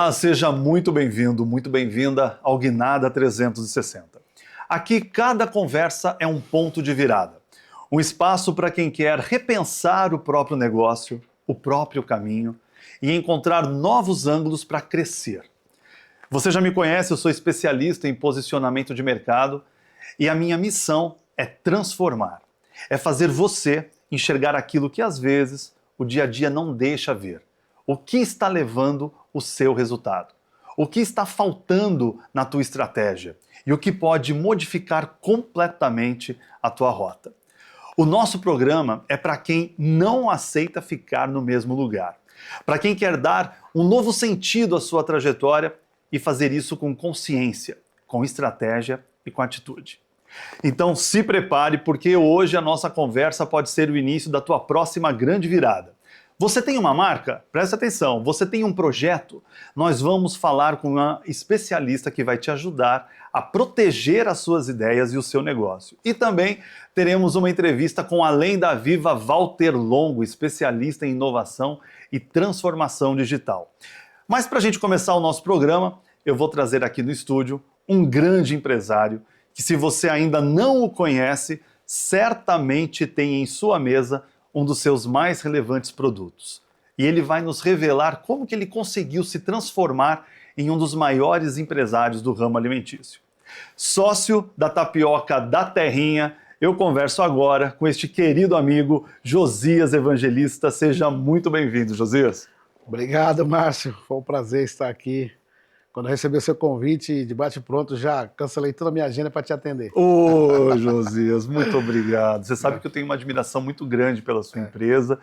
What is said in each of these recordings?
Olá, seja muito bem-vindo, muito bem-vinda ao Guinada 360. Aqui cada conversa é um ponto de virada, um espaço para quem quer repensar o próprio negócio, o próprio caminho e encontrar novos ângulos para crescer. Você já me conhece, eu sou especialista em posicionamento de mercado e a minha missão é transformar, é fazer você enxergar aquilo que às vezes o dia a dia não deixa ver. O que está levando o seu resultado? O que está faltando na tua estratégia? E o que pode modificar completamente a tua rota? O nosso programa é para quem não aceita ficar no mesmo lugar. Para quem quer dar um novo sentido à sua trajetória e fazer isso com consciência, com estratégia e com atitude. Então se prepare, porque hoje a nossa conversa pode ser o início da tua próxima grande virada. Você tem uma marca? Presta atenção. Você tem um projeto? Nós vamos falar com uma especialista que vai te ajudar a proteger as suas ideias e o seu negócio. E também teremos uma entrevista com a lenda viva Walter Longo, especialista em inovação e transformação digital. Mas para a gente começar o nosso programa, eu vou trazer aqui no estúdio um grande empresário que, se você ainda não o conhece, certamente tem em sua mesa um dos seus mais relevantes produtos. E ele vai nos revelar como que ele conseguiu se transformar em um dos maiores empresários do ramo alimentício. Sócio da Tapioca da Terrinha, eu converso agora com este querido amigo Josias Evangelista. Seja muito bem-vindo, Josias. Obrigado, Márcio. Foi um prazer estar aqui. Quando eu recebi o seu convite de bate-pronto, já cancelei toda a minha agenda para te atender. Ô, Josias, muito obrigado. Você sabe que eu tenho uma admiração muito grande pela sua empresa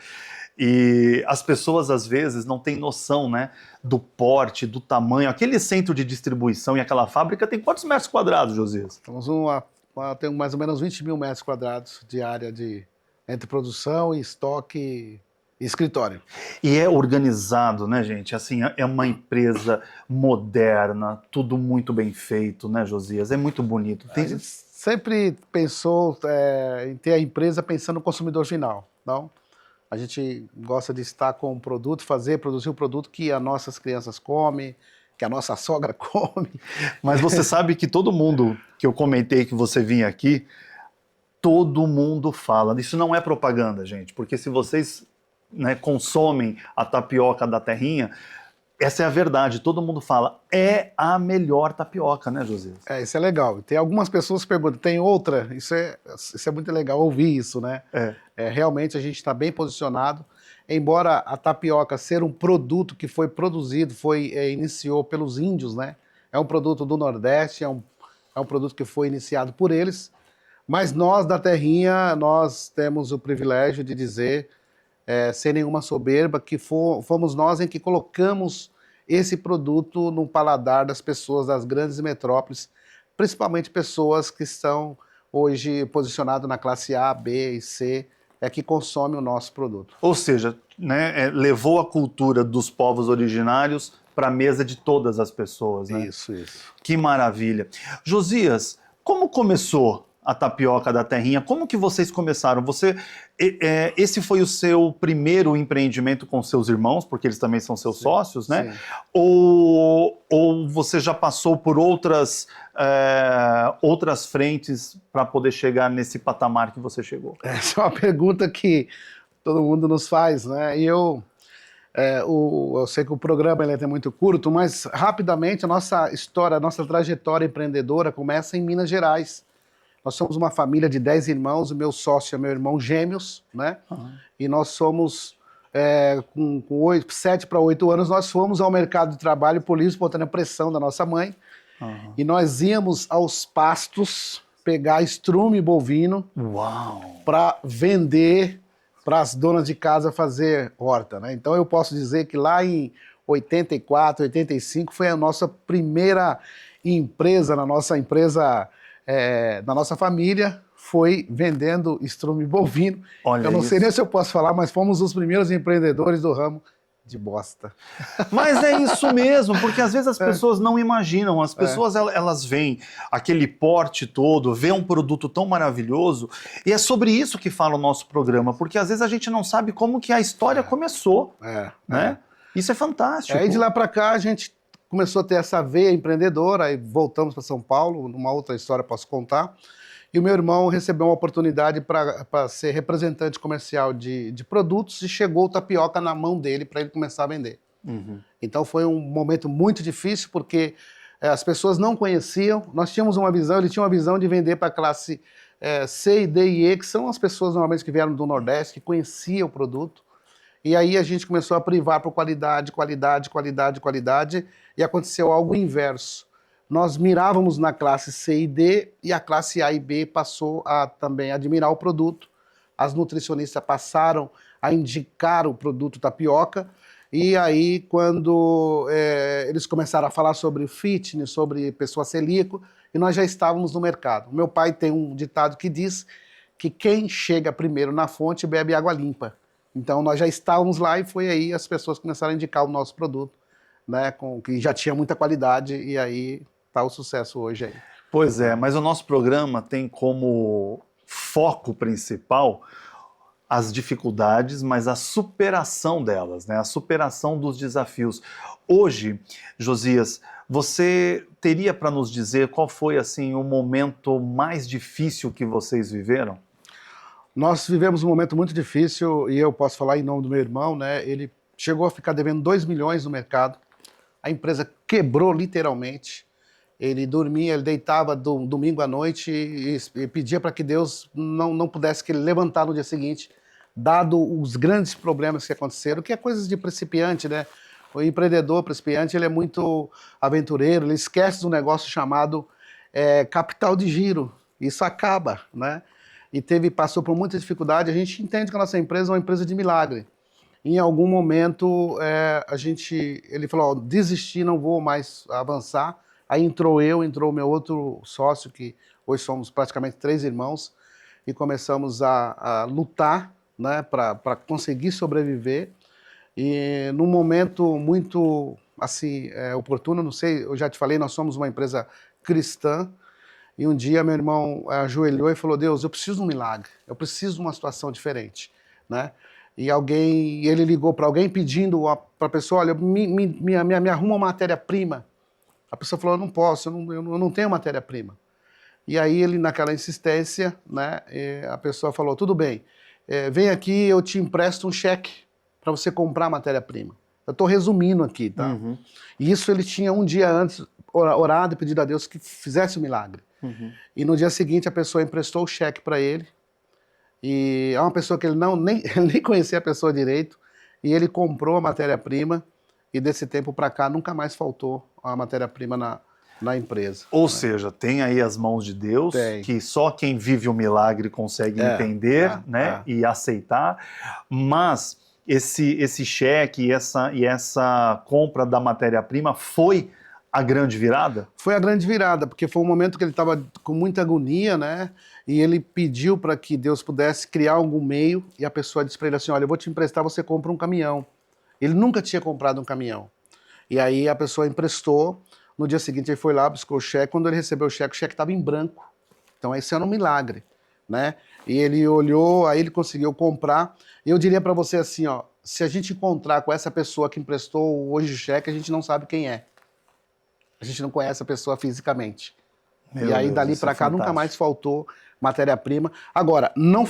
e as pessoas, às vezes, não têm noção, né, do porte, do tamanho. Aquele centro de distribuição e aquela fábrica tem quantos metros quadrados, Josias? Tem mais ou menos 20 mil metros quadrados de área entre produção e estoque e escritório. E é organizado, né, gente? Assim, é uma empresa moderna, tudo muito bem feito, né, Josias? É muito bonito. A gente sempre pensou em ter a empresa pensando no consumidor final. Não? A gente gosta de estar com um produto, produzir um produto que as nossas crianças comem, que a nossa sogra come. Mas você sabe que todo mundo que eu comentei que você vinha aqui, todo mundo fala. Isso não é propaganda, gente, porque se vocês consomem a tapioca da Terrinha, essa é a verdade, todo mundo fala, é a melhor tapioca, né, Josias? Isso é legal. Tem algumas pessoas que perguntam, tem outra? Isso é muito legal ouvir isso, né? Realmente a gente está bem posicionado, embora a tapioca ser um produto que foi produzido, iniciou pelos índios, né? É um produto do Nordeste, é um produto que foi iniciado por eles, mas nós da Terrinha, nós temos o privilégio de dizer, sem nenhuma soberba, que fomos nós em que colocamos esse produto no paladar das pessoas das grandes metrópoles, principalmente pessoas que estão hoje posicionadas na classe A, B e C, que consomem o nosso produto. Ou seja, né, levou a cultura dos povos originários para a mesa de todas as pessoas, né? Isso. Que maravilha. Josias, como começou a Tapioca da Terrinha? Como que vocês começaram? Esse foi o seu primeiro empreendimento com seus irmãos, porque eles também são seus sócios, né? Sim. Ou você já passou por outras frentes para poder chegar nesse patamar que você chegou? Essa é uma pergunta que todo mundo nos faz, né? E eu sei que o programa ele é muito curto, mas rapidamente a nossa história, a nossa trajetória empreendedora começa em Minas Gerais. Nós somos uma família de 10 irmãos, o meu sócio é meu irmão gêmeos, né? E nós somos, com 7 para 8 anos, nós fomos ao mercado de trabalho por livre e espontânea pressão da nossa mãe. E nós íamos aos pastos pegar estrume bovino para vender para as donas de casa fazer horta, né? Então eu posso dizer que lá em 84, 85 foi a nossa primeira empresa, na nossa família, foi vendendo estrume bovino. Olha, eu não sei nem se eu posso falar, mas fomos os primeiros empreendedores do ramo de bosta. Mas é isso mesmo, porque às vezes as pessoas não imaginam, as pessoas elas veem aquele porte todo, vê um produto tão maravilhoso, e é sobre isso que fala o nosso programa, porque às vezes a gente não sabe como que a história começou, né? Isso é fantástico. Aí de lá para cá a gente começou a ter essa veia empreendedora, aí voltamos para São Paulo, numa outra história posso contar, e o meu irmão recebeu uma oportunidade para ser representante comercial de produtos e chegou o tapioca na mão dele para ele começar a vender. Então foi um momento muito difícil porque as pessoas não conheciam, nós tínhamos uma visão, ele tinha uma visão de vender para a classe C, D e E, que são as pessoas normalmente que vieram do Nordeste, que conheciam o produto. E aí a gente começou a privar por qualidade, e aconteceu algo inverso. Nós mirávamos na classe C e D e a classe A e B passou a também admirar o produto. As nutricionistas passaram a indicar o produto tapioca. E aí, quando eles começaram a falar sobre fitness, sobre pessoa celíaco, e nós já estávamos no mercado. Meu pai tem um ditado que diz que quem chega primeiro na fonte bebe água limpa. Então nós já estávamos lá e foi aí as pessoas começaram a indicar o nosso produto, né, que já tinha muita qualidade, e aí está o sucesso hoje aí. Pois é, mas o nosso programa tem como foco principal as dificuldades, mas a superação delas, né? A superação dos desafios. Hoje, Josias, você teria para nos dizer qual foi assim o momento mais difícil que vocês viveram? Nós vivemos um momento muito difícil e eu posso falar em nome do meu irmão, né? Ele chegou a ficar devendo 2 milhões no mercado, a empresa quebrou literalmente. Ele dormia, ele deitava domingo à noite e pedia para que Deus não pudesse que ele levantar no dia seguinte, dado os grandes problemas que aconteceram, que é coisas de principiante, né? O empreendedor principiante, ele é muito aventureiro, ele esquece de um negócio chamado capital de giro. Isso acaba, né? E passou por muita dificuldade. A gente entende que a nossa empresa é uma empresa de milagre. Em algum momento, ele falou, ó, desisti, não vou mais avançar. Aí entrou o meu outro sócio, que hoje somos praticamente 3 irmãos, e começamos a lutar, né, para conseguir sobreviver. E num momento muito assim, oportuno, não sei, eu já te falei, nós somos uma empresa cristã, e um dia meu irmão ajoelhou e falou, Deus, eu preciso de um milagre, eu preciso de uma situação diferente, né? E ele ligou para alguém pedindo para a pessoa, olha, me arruma uma matéria-prima. A pessoa falou, eu não posso, eu não tenho matéria-prima. E aí ele, naquela insistência, né, a pessoa falou, tudo bem, vem aqui, eu te empresto um cheque para você comprar a matéria-prima. Eu estou resumindo aqui, tá? Uhum. E isso ele tinha um dia antes orado e pedido a Deus que fizesse o milagre. Uhum. E no dia seguinte a pessoa emprestou o cheque para ele, e é uma pessoa que ele nem conhecia a pessoa direito, e ele comprou a matéria-prima, e desse tempo para cá nunca mais faltou a matéria-prima na empresa. Ou seja, tem aí as mãos de Deus, que só quem vive o milagre consegue entender, né, e aceitar, mas esse cheque e essa compra da matéria-prima foi a grande virada? Foi a grande virada, porque foi um momento que ele estava com muita agonia, né? E ele pediu para que Deus pudesse criar algum meio, e a pessoa disse para ele assim, olha, eu vou te emprestar, você compra um caminhão. Ele nunca tinha comprado um caminhão. E aí a pessoa emprestou, no dia seguinte ele foi lá, buscou o cheque, quando ele recebeu o cheque estava em branco. Então esse era um milagre, né? E ele olhou, aí ele conseguiu comprar, e eu diria para você assim, ó, se a gente encontrar com essa pessoa que emprestou hoje o cheque, a gente não sabe quem é. A gente não conhece a pessoa fisicamente. E aí dali para cá nunca mais faltou matéria-prima. Agora, não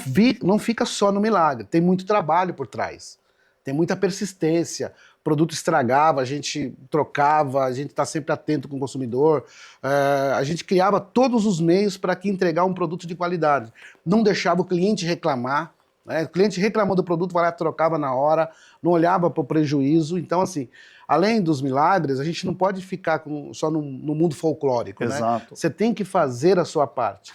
fica só no milagre, tem muito trabalho por trás. Tem muita persistência, o produto estragava, a gente trocava, a gente está sempre atento com o consumidor, a gente criava todos os meios para entregar um produto de qualidade. Não deixava o cliente reclamar, né? O cliente reclamou do produto, vai lá, trocava na hora, não olhava para o prejuízo. Então, assim, além dos milagres, a gente não pode ficar só no mundo folclórico. Exato. Né? Você tem que fazer a sua parte.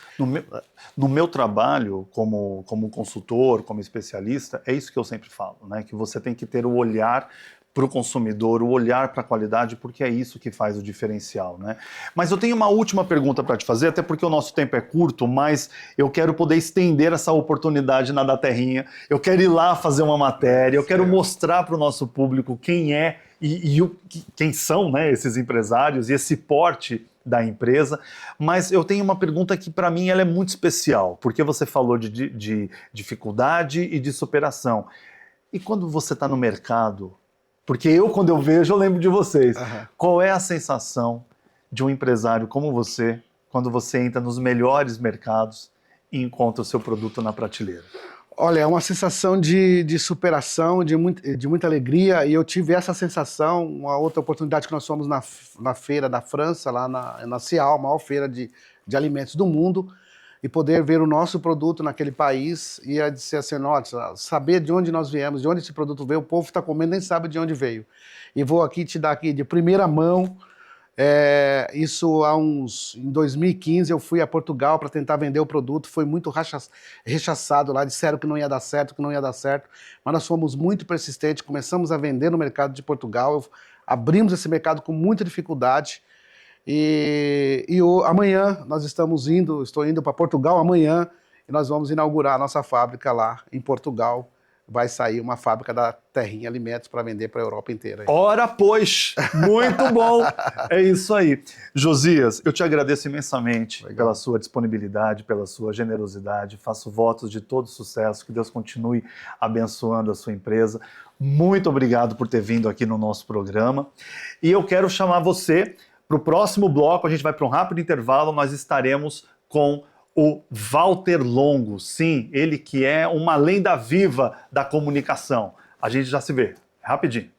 No meu trabalho, como consultor, como especialista, é isso que eu sempre falo, né? Que você tem que ter o olhar para o consumidor, o olhar para a qualidade, porque é isso que faz o diferencial, né? Mas eu tenho uma última pergunta para te fazer, até porque o nosso tempo é curto, mas eu quero poder estender essa oportunidade na Da Terrinha, eu quero ir lá fazer uma matéria, eu quero mostrar para o nosso público quem é quem são, né, esses empresários e esse porte da empresa, mas eu tenho uma pergunta que para mim ela é muito especial, porque você falou de dificuldade e de superação. E quando você está no mercado, Porque quando eu vejo, eu lembro de vocês. Aham. Qual é a sensação de um empresário como você, quando você entra nos melhores mercados e encontra o seu produto na prateleira? Olha, é uma sensação de superação, de muita alegria, e eu tive essa sensação, uma outra oportunidade que nós fomos na feira da França, lá na Cial, a maior feira de alimentos do mundo, e poder ver o nosso produto naquele país e a dizer assim, nossa, saber de onde nós viemos, de onde esse produto veio, o povo está comendo nem sabe de onde veio. E vou aqui te dar aqui de primeira mão. Isso em 2015 eu fui a Portugal para tentar vender o produto, foi muito rechaçado lá, disseram que não ia dar certo, mas nós fomos muito persistentes, começamos a vender no mercado de Portugal, abrimos esse mercado com muita dificuldade, amanhã estou indo para Portugal amanhã, e nós vamos inaugurar a nossa fábrica lá em Portugal. Vai sair uma fábrica da Terrinha Alimentos para vender para a Europa inteira. Ora, pois! Muito bom! É isso aí. Josias, eu te agradeço imensamente pela sua disponibilidade, pela sua generosidade. Faço votos de todo sucesso, que Deus continue abençoando a sua empresa. Muito obrigado por ter vindo aqui no nosso programa. E eu quero chamar você para o próximo bloco. A gente vai para um rápido intervalo. Nós estaremos com o Walter Longo, sim, ele que é uma lenda viva da comunicação. A gente já se vê, rapidinho.